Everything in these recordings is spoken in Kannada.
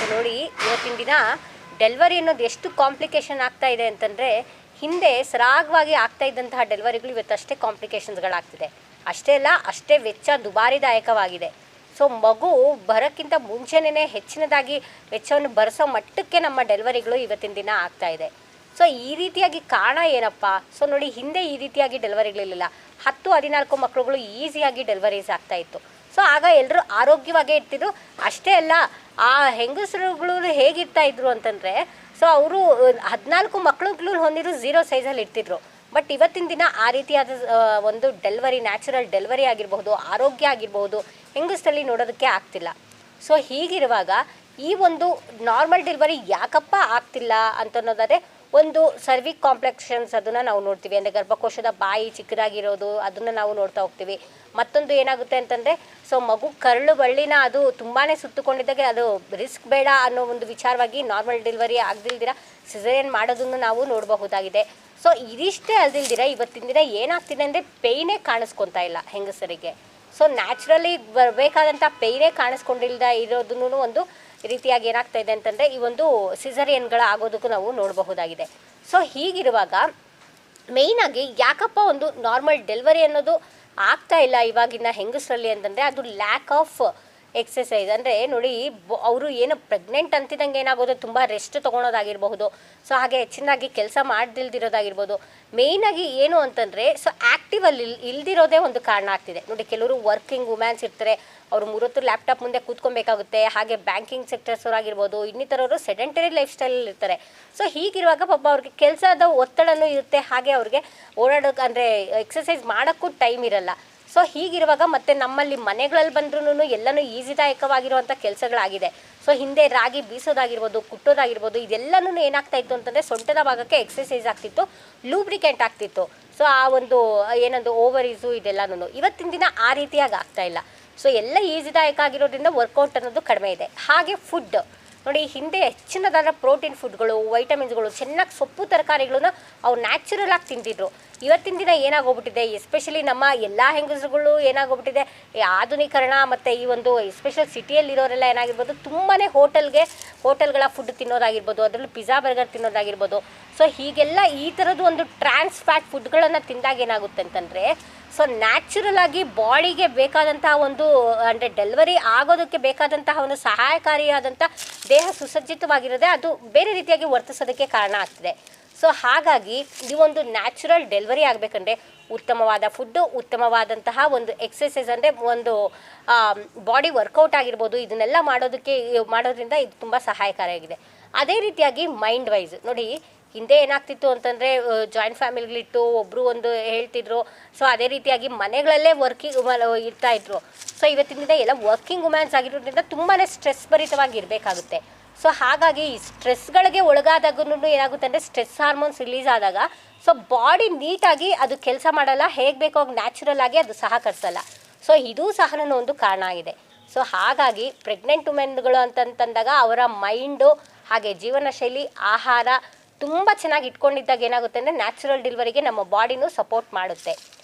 ಸೊ ನೋಡಿ, ಇವತ್ತಿನ ದಿನ ಡೆಲಿವರಿ ಅನ್ನೋದು ಎಷ್ಟು ಕಾಂಪ್ಲಿಕೇಶನ್ ಆಗ್ತಾ ಇದೆ ಅಂತಂದರೆ, ಹಿಂದೆ ಸರಾಗವಾಗಿ ಆಗ್ತಾ ಇದ್ದಂತಹ ಡೆಲಿವರಿಗಳು ಇವತ್ತಷ್ಟೇ ಕಾಂಪ್ಲಿಕೇಶನ್ಸ್ಗಳಾಗ್ತಿದೆ. ಅಷ್ಟೇ ಅಲ್ಲ, ಅಷ್ಟೇ ವೆಚ್ಚ ದುಬಾರಿದಾಯಕವಾಗಿದೆ. ಸೊ ಮಗು ಬರೋಕ್ಕಿಂತ ಮುಂಚೆನೇ ಹೆಚ್ಚಿನದಾಗಿ ವೆಚ್ಚವನ್ನು ಭರಿಸೋ ಮಟ್ಟಕ್ಕೆ ನಮ್ಮ ಡೆಲಿವರಿಗಳು ಇವತ್ತಿನ ದಿನ ಆಗ್ತಾ ಇದೆ. ಸೊ ಈ ರೀತಿಯಾಗಿ ಕಾರಣ ಏನಪ್ಪ? ಸೊ ನೋಡಿ, ಹಿಂದೆ ಈ ರೀತಿಯಾಗಿ ಡೆಲಿವರಿಗಳಿರಲಿಲ್ಲ. 10-14 ಮಕ್ಕಳುಗಳು ಈಸಿಯಾಗಿ ಡೆಲಿವರೀಸ್ ಆಗ್ತಾಯಿತ್ತು. ಸೊ ಆಗ ಎಲ್ಲರೂ ಆರೋಗ್ಯವಾಗೇ ಇರ್ತಿದ್ರು. ಅಷ್ಟೇ ಅಲ್ಲ, ಆ ಹೆಂಗಸರುಗಳು ಹೇಗಿರ್ತಾ ಇದ್ರು ಅಂತಂದರೆ, ಸೊ ಅವರು 14 ಮಕ್ಕಳುಗಳು ಹೊಂದಿದ್ರು 0 ಸೈಜಲ್ಲಿ ಇರ್ತಿದ್ರು. ಬಟ್ ಇವತ್ತಿನ ದಿನ ಆ ರೀತಿಯಾದ ಒಂದು ಡೆಲಿವರಿ, ನ್ಯಾಚುರಲ್ ಡೆಲಿವರಿ ಆಗಿರಬಹುದು, ಆರೋಗ್ಯ ಆಗಿರಬಹುದು, ಹೆಂಗಸರಲ್ಲಿ ನೋಡೋದಕ್ಕೆ ಆಗ್ತಿಲ್ಲ. ಸೊ ಹೀಗಿರುವಾಗ ಈ ಒಂದು ನಾರ್ಮಲ್ ಡೆಲಿವರಿ ಯಾಕಪ್ಪ ಆಗ್ತಿಲ್ಲ ಅಂತನ್ನೋದಾದರೆ, ಒಂದು ಸರ್ವಿಕ್ ಕಾಂಪ್ಲೆಕ್ಷನ್ಸ್ ಅದನ್ನು ನಾವು ನೋಡ್ತೀವಿ. ಅಂದರೆ ಗರ್ಭಕೋಶದ ಬಾಯಿ ಚಿಕ್ಕದಾಗಿರೋದು, ಅದನ್ನು ನಾವು ನೋಡ್ತಾ ಹೋಗ್ತೀವಿ. ಮತ್ತೊಂದು ಏನಾಗುತ್ತೆ ಅಂತಂದರೆ, ಸೊ ಮಗು ಕರಳು ಬಳ್ಳಿನ ಅದು ತುಂಬಾ ಸುತ್ತುಕೊಂಡಿದ್ದಾಗೆ ಅದು ರಿಸ್ಕ್ ಬೇಡ ಅನ್ನೋ ಒಂದು ವಿಚಾರವಾಗಿ ನಾರ್ಮಲ್ ಡೆಲಿವರಿ ಆಗದಿಲ್ದಿರ ಸಿಸೇರಿಯನ್ ಮಾಡೋದನ್ನು ನಾವು ನೋಡಬಹುದಾಗಿದೆ. ಸೊ ಇದಿಷ್ಟೇ ಅಲ್ದಿಲ್ದಿರ ಇವತ್ತಿನ ದಿನ ಏನಾಗ್ತಿದೆ ಅಂದರೆ, ಪೇಯ್ನೇ ಕಾಣಿಸ್ಕೊತಾ ಇಲ್ಲ ಹೆಂಗಸರಿಗೆ. ಸೊ ನ್ಯಾಚುರಲಿ ಬರಬೇಕಾದಂಥ ಪೇಯ್ನೇ ಕಾಣಿಸ್ಕೊಂಡಿಲ್ದ ಇರೋದನ್ನು ಒಂದು ರೀತಿಯಾಗಿ ಏನಾಗ್ತಾ ಇದೆ ಅಂತಂದರೆ, ಈ ಒಂದು ಸಿಸೇರಿಯನ್ಗಳ ಆಗೋದಕ್ಕೂ ನಾವು ನೋಡಬಹುದಾಗಿದೆ. ಸೊ ಹೀಗಿರುವಾಗ ಮೇಯ್ನಾಗಿ ಯಾಕಪ್ಪ ಒಂದು ನಾರ್ಮಲ್ ಡೆಲಿವರಿ ಅನ್ನೋದು ಆಗ್ತಾ ಇಲ್ಲ ಇವಾಗಿನ ಹೆಂಗಸರಲ್ಲಿ ಅಂತಂದರೆ, ಅದು ಲ್ಯಾಕ್ ಆಫ್ ಎಕ್ಸಸೈಸ್. ಅಂದರೆ ನೋಡಿ, ಅವರು ಏನು ಪ್ರೆಗ್ನೆಂಟ್ ಅಂತಿದ್ದಂಗೆ ಏನಾಗೋದು, ತುಂಬ ರೆಸ್ಟ್ ತೊಗೊಳೋದಾಗಿರ್ಬಹುದು. ಸೊ ಹಾಗೆ ಹೆಚ್ಚಿನಾಗಿ ಕೆಲಸ ಮಾಡ್ದಿಲ್ದಿರೋದಾಗಿರ್ಬೋದು. ಮೇಯ್ನಾಗಿ ಏನು ಅಂತಂದರೆ, ಸೊ ಆ್ಯಕ್ಟಿವಲ್ಲಿ ಇಲ್ದಿರೋದೇ ಒಂದು ಕಾರಣ ಆಗ್ತಿದೆ. ನೋಡಿ, ಕೆಲವರು ವರ್ಕಿಂಗ್ ವುಮೆನ್ಸ್ ಇರ್ತಾರೆ, ಅವರು 30 ಲ್ಯಾಪ್ಟಾಪ್ ಮುಂದೆ ಕೂತ್ಕೊಬೇಕಾಗುತ್ತೆ. ಹಾಗೆ ಬ್ಯಾಂಕಿಂಗ್ ಸೆಕ್ಟರ್ಸ್ ಅವರಾಗಿರ್ಬೋದು, ಇನ್ನಿತರವರು ಸೆಡೆಂಟರಿ ಲೈಫ್ ಸ್ಟೈಲಲ್ಲಿ ಇರ್ತಾರೆ. ಸೊ ಹೀಗಿರುವಾಗ ಪಾಪ ಅವ್ರಿಗೆ ಕೆಲಸದ ಒತ್ತಡನೂ ಇರುತ್ತೆ. ಹಾಗೆ ಅವ್ರಿಗೆ ಓಡಾಡೋಕೆ ಅಂದರೆ ಎಕ್ಸಸೈಸ್ ಮಾಡೋಕ್ಕೂ ಟೈಮ್ ಇರಲ್ಲ. ಸೊ ಹೀಗಿರುವಾಗ ಮತ್ತೆ ನಮ್ಮಲ್ಲಿ ಮನೆಗಳಲ್ಲಿ ಬಂದ್ರೂ ಎಲ್ಲನೂ ಈಸಿದಾಯಕವಾಗಿರುವಂಥ ಕೆಲಸಗಳಾಗಿದೆ. ಸೊ ಹಿಂದೆ ರಾಗಿ ಬೀಸೋದಾಗಿರ್ಬೋದು, ಕುಟ್ಟೋದಾಗಿರ್ಬೋದು, ಇದೆಲ್ಲನೂ ಏನಾಗ್ತಾ ಇತ್ತು ಅಂತಂದರೆ, ಸೊಂಟದ ಭಾಗಕ್ಕೆ ಎಕ್ಸಸೈಸ್ ಆಗ್ತಿತ್ತು, ಲೂಬ್ರಿಕೆಂಟ್ ಆಗ್ತಿತ್ತು. ಸೊ ಆ ಒಂದು ಏನೊಂದು ಓವರೀಸು ಇದೆಲ್ಲನೂ ಇವತ್ತಿನ ದಿನ ಆ ರೀತಿಯಾಗಿ ಆಗ್ತಾ ಇಲ್ಲ. ಸೊ ಎಲ್ಲ ಈಸಿದಾಯಕ ಆಗಿರೋದ್ರಿಂದ ವರ್ಕೌಟ್ ಅನ್ನೋದು ಕಡಿಮೆ ಇದೆ. ಹಾಗೆ ಫುಡ್ ನೋಡಿ, ಹಿಂದೆ ಹೆಚ್ಚಿನದಾದ ಪ್ರೋಟೀನ್ ಫುಡ್ಗಳು, ವೈಟಮಿನ್ಸ್ಗಳು, ಚೆನ್ನಾಗಿ ಸೊಪ್ಪು ತರಕಾರಿಗಳನ್ನ ಅವ್ರು ನ್ಯಾಚುರಲ್ ಆಗಿ ತಿಂತಿದ್ರು. ಇವತ್ತಿನ ದಿನ ಏನಾಗೋಗ್ಬಿಟ್ಟಿದೆ, ಎಸ್ಪೆಷಲಿ ನಮ್ಮ ಎಲ್ಲ ಹೆಂಗಸರುಗಳು ಏನಾಗೋಗ್ಬಿಟ್ಟಿದೆ, ಈ ಆಧುನೀಕರಣ ಮತ್ತು ಈ ಒಂದು ಎಸ್ಪೆಷಲ್ ಸಿಟಿಯಲ್ಲಿರೋರೆಲ್ಲ ಏನಾಗಿರ್ಬೋದು, ತುಂಬಾ ಹೋಟೆಲ್ಗಳ ಫುಡ್ ತಿನ್ನೋದಾಗಿರ್ಬೋದು, ಅದರಲ್ಲೂ ಪಿಜ್ಜಾ ಬರ್ಗರ್ ತಿನ್ನೋದಾಗಿರ್ಬೋದು. ಸೊ ಹೀಗೆಲ್ಲ ಈ ಥರದ್ದು ಒಂದು ಟ್ರಾನ್ಸ್ ಫ್ಯಾಟ್ ಫುಡ್ಗಳನ್ನು ತಿಂದಾಗ ಏನಾಗುತ್ತೆ ಅಂತಂದರೆ, ಸೊ ನ್ಯಾಚುರಲ್ ಆಗಿ ಬಾಡಿಗೆ ಬೇಕಾದಂತಹ ಒಂದು ಅಂದರೆ ಡೆಲಿವರಿ ಆಗೋದಕ್ಕೆ ಬೇಕಾದಂತಹ ಒಂದು ಸಹಾಯಕಾರಿಯಾದಂಥ ದೇಹ ಸುಸಜ್ಜಿತವಾಗಿರೋದೆ ಅದು ಬೇರೆ ರೀತಿಯಾಗಿ ವರ್ತಿಸೋದಕ್ಕೆ ಕಾರಣ ಆಗ್ತಿದೆ. ಸೊ ಹಾಗಾಗಿ ಈ ಒಂದು ನ್ಯಾಚುರಲ್ ಡೆಲಿವರಿ ಆಗಬೇಕಂದ್ರೆ ಉತ್ತಮವಾದ ಫುಡ್ಡು, ಉತ್ತಮವಾದಂತಹ ಒಂದು ಎಕ್ಸಸೈಸ್ ಅಂದರೆ ಒಂದು ಬಾಡಿ ವರ್ಕೌಟ್ ಆಗಿರ್ಬೋದು, ಇದನ್ನೆಲ್ಲ ಮಾಡೋದ್ರಿಂದ ಇದು ತುಂಬ ಸಹಾಯಕಾರಿಯಾಗಿದೆ. ಅದೇ ರೀತಿಯಾಗಿ ಮೈಂಡ್ ವೈಸ್ ನೋಡಿ, ಹಿಂದೆ ಏನಾಗ್ತಿತ್ತು ಅಂತಂದರೆ, ಜಾಯಿಂಟ್ ಫ್ಯಾಮಿಲಿಗಳಿಟ್ಟು ಒಬ್ಬರು ಒಂದು ಹೇಳ್ತಿದ್ರು. ಸೊ ಅದೇ ರೀತಿಯಾಗಿ ಮನೆಗಳಲ್ಲೇ ವರ್ಕಿಂಗ್ ಇರ್ತಾಯಿದ್ರು. ಸೊ ಇವತ್ತಿನಿಂದ ಎಲ್ಲ ವರ್ಕಿಂಗ್ ವುಮೆನ್ಸ್ ಆಗಿರೋದ್ರಿಂದ ತುಂಬಾ ಸ್ಟ್ರೆಸ್ ಭರಿತವಾಗಿ ಇರಬೇಕಾಗುತ್ತೆ. ಸೊ ಹಾಗಾಗಿ ಈ ಸ್ಟ್ರೆಸ್ಗಳಿಗೆ ಒಳಗಾದಾಗೂ ಏನಾಗುತ್ತೆ ಅಂದರೆ, ಸ್ಟ್ರೆಸ್ ಹಾರ್ಮೋನ್ಸ್ ರಿಲೀಸ್ ಆದಾಗ ಸೊ ಬಾಡಿ ನೀಟಾಗಿ ಅದು ಕೆಲಸ ಮಾಡಲ್ಲ, ಹೇಗೆ ಬೇಕೋ ಹಾಗೆ ನ್ಯಾಚುರಲ್ ಆಗಿ ಅದು ಸಹಕರಿಸಲ್ಲ. ಸೊ ಇದು ಸಹ ಒಂದು ಕಾರಣ ಆಗಿದೆ. ಸೊ ಹಾಗಾಗಿ ಪ್ರೆಗ್ನೆಂಟ್ ವುಮೆನ್ಗಳು ಅಂತಂದಾಗ ಅವರ ಮೈಂಡು ಹಾಗೆ ಜೀವನ ಶೈಲಿ, ಆಹಾರ ತುಂಬ ಚೆನ್ನಾಗಿ ಇಟ್ಕೊಂಡಿದ್ದಾಗ ಏನಾಗುತ್ತೆ ಅಂದರೆ, ನ್ಯಾಚುರಲ್ ಡೆಲಿವರಿಗೆ ನಮ್ಮ ಬಾಡಿನೂ ಸಪೋರ್ಟ್ ಮಾಡುತ್ತೆ.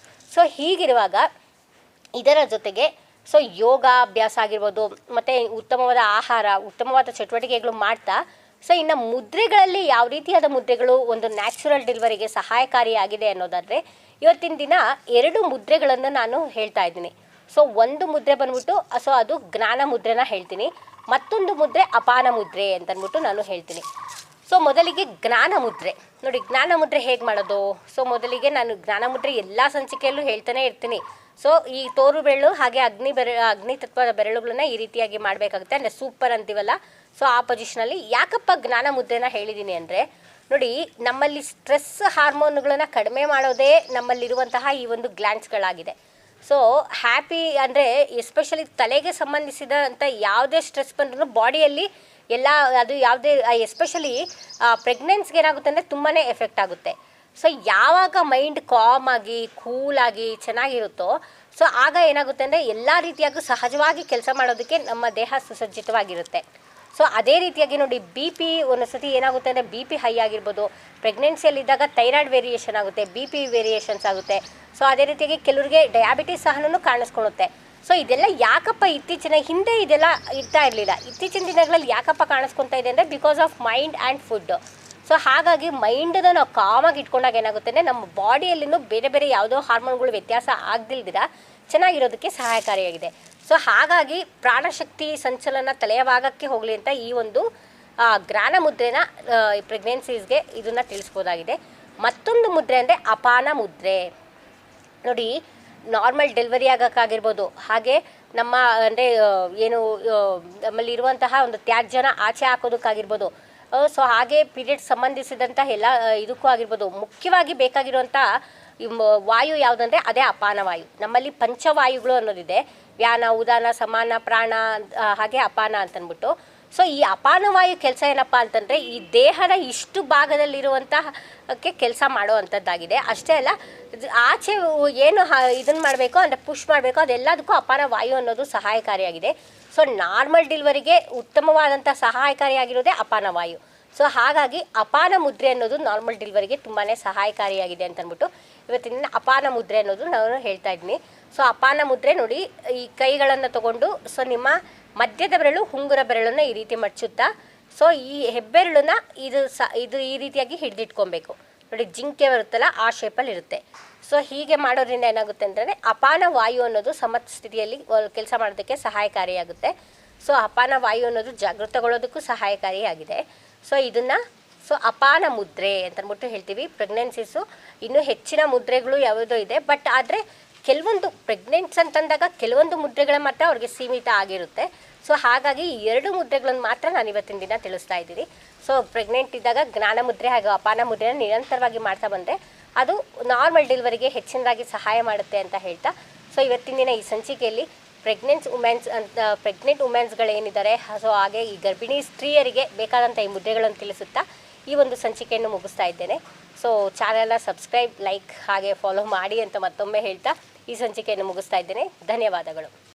ಸೊ ಹೀಗಿರುವಾಗ ಇದರ ಜೊತೆಗೆ ಸೊ ಯೋಗ ಅಭ್ಯಾಸ ಆಗಿರ್ಬೋದು, ಮತ್ತು ಉತ್ತಮವಾದ ಆಹಾರ, ಉತ್ತಮವಾದ ಚಟುವಟಿಕೆಗಳು ಮಾಡ್ತಾ, ಸೊ ಇನ್ನು ಮುದ್ರೆಗಳಲ್ಲಿ ಯಾವ ರೀತಿಯಾದ ಮುದ್ರೆಗಳು ಒಂದು ನ್ಯಾಚುರಲ್ ಡೆಲಿವರಿಗೆ ಸಹಾಯಕಾರಿಯಾಗಿದೆ ಅನ್ನೋದಾದರೆ, ಇವತ್ತಿನ ದಿನ 2 ಮುದ್ರೆಗಳನ್ನು ನಾನು ಹೇಳ್ತಾ ಇದ್ದೀನಿ. ಸೊ ಒಂದು ಮುದ್ರೆ ಬಂದ್ಬಿಟ್ಟು, ಸೊ ಅದು ಜ್ಞಾನ ಮುದ್ರೆನ ಹೇಳ್ತೀನಿ. ಮತ್ತೊಂದು ಮುದ್ರೆ ಅಪಾನ ಮುದ್ರೆ ಅಂತಂದ್ಬಿಟ್ಟು ನಾನು ಹೇಳ್ತೀನಿ. ಸೊ ಮೊದಲಿಗೆ ಜ್ಞಾನ ಮುದ್ರೆ ನೋಡಿ, ಜ್ಞಾನ ಮುದ್ರೆ ಹೇಗೆ ಮಾಡೋದು? ಸೊ ಮೊದಲಿಗೆ ನಾನು ಜ್ಞಾನ ಮುದ್ರೆ ಎಲ್ಲ ಸಂಚಿಕೆಯಲ್ಲೂ ಹೇಳ್ತಾನೆ ಇರ್ತೀನಿ. ಸೊ ಈ ತೋರು ಬೆರಳು ಹಾಗೆ ಅಗ್ನಿ ತತ್ವದ ಬೆರಳುಗಳನ್ನ ಈ ರೀತಿಯಾಗಿ ಮಾಡಬೇಕಾಗುತ್ತೆ. ಅಂದರೆ ಸೂಪರ್ ಅಂತೀವಲ್ಲ, ಸೊ ಆ ಪೊಸಿಷನಲ್ಲಿ ಯಾಕಪ್ಪ ಜ್ಞಾನ ಮುದ್ರೆನ ಹೇಳಿದ್ದೀನಿ ಅಂದರೆ, ನೋಡಿ ನಮ್ಮಲ್ಲಿ ಸ್ಟ್ರೆಸ್ ಹಾರ್ಮೋನ್ಗಳನ್ನು ಕಡಿಮೆ ಮಾಡೋದೇ ನಮ್ಮಲ್ಲಿರುವಂತಹ ಈ ಒಂದು ಗ್ಲ್ಯಾಂಡ್ಸ್ಗಳಾಗಿದೆ. ಸೊ ಹ್ಯಾಪಿ ಅಂದರೆ ಎಸ್ಪೆಷಲಿ ತಲೆಗೆ ಸಂಬಂಧಿಸಿದಂಥ ಯಾವುದೇ ಸ್ಟ್ರೆಸ್ ಬಂದ್ರೂ ಬಾಡಿಯಲ್ಲಿ ಎಲ್ಲ ಅದು ಯಾವುದೇ ಎಸ್ಪೆಷಲಿ ಪ್ರೆಗ್ನೆನ್ಸ್ಗೆ ಏನಾಗುತ್ತೆ ಅಂದರೆ ತುಂಬಾ ಎಫೆಕ್ಟ್ ಆಗುತ್ತೆ. ಸೊ ಯಾವಾಗ ಮೈಂಡ್ ಕಾಮ್ ಆಗಿ ಕೂಲಾಗಿ ಚೆನ್ನಾಗಿರುತ್ತೋ, ಸೊ ಆಗ ಏನಾಗುತ್ತೆ ಅಂದರೆ ಎಲ್ಲ ರೀತಿಯಾಗೂ ಸಹಜವಾಗಿ ಕೆಲಸ ಮಾಡೋದಕ್ಕೆ ನಮ್ಮ ದೇಹ ಸುಸಜ್ಜಿತವಾಗಿರುತ್ತೆ. ಸೊ ಅದೇ ರೀತಿಯಾಗಿ ನೋಡಿ, ಬಿ ಪಿ ಒಂದೊಂದ್ಸತಿ ಏನಾಗುತ್ತೆ ಅಂದರೆ, ಬಿ ಪಿ ಹೈ ಆಗಿರ್ಬೋದು, ಪ್ರೆಗ್ನೆನ್ಸಿಯಲ್ಲಿದ್ದಾಗ ಥೈರಾಯ್ಡ್ ವೇರಿಯೇಷನ್ ಆಗುತ್ತೆ, ಬಿ ಪಿ ವೇರಿಯೇಷನ್ಸ್ ಆಗುತ್ತೆ. ಸೊ ಅದೇ ರೀತಿಯಾಗಿ ಕೆಲವರಿಗೆ ಡಯಾಬಿಟಿಸ್ ಸಹನೂ ಕಾಣಿಸ್ಕೊಳ್ಳುತ್ತೆ. ಸೊ ಇದೆಲ್ಲ ಯಾಕಪ್ಪ ಇತ್ತೀಚಿನ ಹಿಂದೆ ಇದೆಲ್ಲ ಇರ್ತಾ ಇರಲಿಲ್ಲ, ಇತ್ತೀಚಿನ ದಿನಗಳಲ್ಲಿ ಯಾಕಪ್ಪ ಕಾಣಿಸ್ಕೊತಾ ಇದೆ ಅಂದರೆ because of mind and food. So ಹಾಗಾಗಿ ಮೈಂಡನ್ನು ನಾವು ಕಾಮಾಗಿ ಇಟ್ಕೊಂಡಾಗ ಏನಾಗುತ್ತೆ ಅಂದರೆ ನಮ್ಮ ಬಾಡಿಯಲ್ಲಿನೂ ಬೇರೆ ಬೇರೆ ಯಾವುದೋ ಹಾರ್ಮೋನ್ಗಳು ವ್ಯತ್ಯಾಸ ಆಗದಿಲ್ದಿರ ಚೆನ್ನಾಗಿರೋದಕ್ಕೆ ಸಹಾಯಕಾರಿಯಾಗಿದೆ. ಸೊ ಹಾಗಾಗಿ ಪ್ರಾಣಶಕ್ತಿ ಸಂಚಲನ ತಲೆಯ ಭಾಗಕ್ಕೆ ಹೋಗಲಿ ಅಂತ ಈ ಒಂದು ಜ್ಞಾನ ಮುದ್ರೆನ ಪ್ರೆಗ್ನೆನ್ಸೀಸ್ಗೆ ಇದನ್ನು ತಿಳಿಸ್ಬೋದಾಗಿದೆ. ಮತ್ತೊಂದು ಮುದ್ರೆ ಅಂದರೆ ಅಪಾನ ಮುದ್ರೆ. ನೋಡಿ, ನಾರ್ಮಲ್ ಡೆಲಿವರಿ ಆಗೋಕ್ಕಾಗಿರ್ಬೋದು, ಹಾಗೆ ನಮ್ಮ ಅಂದರೆ ಏನು ನಮ್ಮಲ್ಲಿರುವಂತಹ ಒಂದು ತ್ಯಾಜ್ಯನ ಆಚೆ ಹಾಕೋದಕ್ಕಾಗಿರ್ಬೋದು, ಸೊ ಹಾಗೆ ಪೀರಿಯಡ್ ಸಂಬಂಧಿಸಿದಂಥ ಎಲ್ಲ ಇದಕ್ಕೂ ಆಗಿರ್ಬೋದು, ಮುಖ್ಯವಾಗಿ ಬೇಕಾಗಿರುವಂಥ ವಾಯು ಯಾವುದಂದರೆ ಅದೇ ಅಪಾನ ವಾಯು. ನಮ್ಮಲ್ಲಿ ಪಂಚವಾಯುಗಳು ಅನ್ನೋದಿದೆ, ವ್ಯಾನ, ಉದಾನ, ಸಮಾನ, ಪ್ರಾಣ, ಹಾಗೆ ಅಪಾನ ಅಂತಂದ್ಬಿಟ್ಟು. ಸೊ ಈ ಅಪಾನವಾಯು ಕೆಲಸ ಏನಪ್ಪ ಅಂತಂದರೆ ಈ ದೇಹದ ಇಷ್ಟು ಭಾಗದಲ್ಲಿರುವಂತಹಕ್ಕೆ ಕೆಲಸ ಮಾಡೋ ಅಂಥದ್ದಾಗಿದೆ. ಅಷ್ಟೇ ಅಲ್ಲ, ಆಚೆ ಏನು ಇದನ್ನು ಮಾಡಬೇಕು ಅಂದರೆ ಪುಷ್ ಮಾಡಬೇಕು, ಅದೆಲ್ಲದಕ್ಕೂ ಅಪಾನ ವಾಯು ಅನ್ನೋದು ಸಹಾಯಕಾರಿಯಾಗಿದೆ. ಸೊ ನಾರ್ಮಲ್ ಡೆಲಿವರಿಗೆ ಉತ್ತಮವಾದಂಥ ಸಹಾಯಕಾರಿಯಾಗಿರೋದೇ ಅಪಾನ ವಾಯು. ಸೊ ಹಾಗಾಗಿ ಅಪಾನ ಮುದ್ರೆ ಅನ್ನೋದು ನಾರ್ಮಲ್ ಡೆಲಿವರಿಗೆ ತುಂಬಾ ಸಹಾಯಕಾರಿಯಾಗಿದೆ ಅಂತಂದ್ಬಿಟ್ಟು ಇವತ್ತಿನ ಅಪಾನ ಮುದ್ರೆ ಅನ್ನೋದು ನಾನು ಹೇಳ್ತಾ ಇದ್ದೀನಿ. ಸೊ ಅಪಾನ ಮುದ್ರೆ ನೋಡಿ, ಈ ಕೈಗಳನ್ನು ತಗೊಂಡು ಸೊ ನಿಮ್ಮ ಮಧ್ಯದ ಬೆರಳು ಉಂಗುರ ಬೆರಳನ್ನು ಈ ರೀತಿ ಮಡ್ಚುತ್ತಾ ಸೊ ಈ ಹೆಬ್ಬೆರಳನ್ನ ಇದು ಈ ರೀತಿಯಾಗಿ ಹಿಡಿದಿಟ್ಕೊಬೇಕು. ನೋಡಿ, ಜಿಂಕೆ ಬರುತ್ತಲ್ಲ ಆ ಶೇಪಲ್ಲಿ ಇರುತ್ತೆ. ಸೊ ಹೀಗೆ ಮಾಡೋದ್ರಿಂದ ಏನಾಗುತ್ತೆ ಅಂತಂದರೆ ಅಪಾನ ವಾಯು ಅನ್ನೋದು ಸಮಸ್ಥಿತಿಯಲ್ಲಿ ಕೆಲಸ ಮಾಡೋದಕ್ಕೆ ಸಹಾಯಕಾರಿಯಾಗುತ್ತೆ. ಸೊ ಅಪಾನ ವಾಯು ಅನ್ನೋದು ಜಾಗೃತಗೊಳ್ಳೋದಕ್ಕೂ ಸಹಾಯಕಾರಿಯಾಗಿದೆ. ಸೊ ಇದನ್ನು ಅಪಾನ ಮುದ್ರೆ ಅಂತಂದ್ಬಿಟ್ಟು ಹೇಳ್ತೀವಿ. ಪ್ರೆಗ್ನೆನ್ಸೀಸು ಇನ್ನೂ ಹೆಚ್ಚಿನ ಮುದ್ರೆಗಳು ಯಾವುದೋ ಇದೆ, ಬಟ್ ಆದರೆ ಕೆಲವೊಂದು ಪ್ರೆಗ್ನೆಂಟ್ಸ್ ಅಂತಂದಾಗ ಕೆಲವೊಂದು ಮುದ್ರೆಗಳ ಮಾತ್ರ ಅವ್ರಿಗೆ ಸೀಮಿತ ಆಗಿರುತ್ತೆ. ಸೊ ಹಾಗಾಗಿ ಈ 2 ಮುದ್ರೆಗಳನ್ನು ಮಾತ್ರ ನಾನು ಇವತ್ತಿನ ದಿನ ತಿಳಿಸ್ತಾ ಇದ್ದೀನಿ. ಸೊ ಪ್ರೆಗ್ನೆಂಟ್ ಇದ್ದಾಗ ಜ್ಞಾನ ಮುದ್ರೆ ಹಾಗೂ ಅಪಾನ ಮುದ್ರೆನ ನಿರಂತರವಾಗಿ ಮಾಡ್ತಾ ಬಂದರೆ ಅದು ನಾರ್ಮಲ್ ಡೆಲಿವರಿಗೆ ಹೆಚ್ಚಿನದಾಗಿ ಸಹಾಯ ಮಾಡುತ್ತೆ ಅಂತ ಹೇಳ್ತಾ, ಸೊ ಇವತ್ತಿನ ದಿನ ಈ ಸಂಚಿಕೆಯಲ್ಲಿ ಪ್ರೆಗ್ನೆಂಟ್ ವುಮೆನ್ಸ್ಗಳೇನಿದ್ದಾರೆ, ಸೊ ಹಾಗೆ ಈ ಗರ್ಭಿಣಿ ಸ್ತ್ರೀಯರಿಗೆ ಬೇಕಾದಂಥ ಈ ಮುದ್ರೆಗಳನ್ನು ತಿಳಿಸುತ್ತಾ ಈ ಒಂದು ಸಂಚಿಕೆಯನ್ನು ಮುಗಿಸ್ತಾ ಇದ್ದೇನೆ. ಸೊ ಚಾನೆಲ್ನ ಸಬ್ಸ್ಕ್ರೈಬ್, ಲೈಕ್ ಹಾಗೆ ಫಾಲೋ ಮಾಡಿ ಅಂತ ಮತ್ತೊಮ್ಮೆ ಹೇಳ್ತಾ ಈ ಸಂಚಿಕೆಯನ್ನು ಮುಗಿಸ್ತಾ ಇದ್ದೇನೆ. ಧನ್ಯವಾದಗಳು.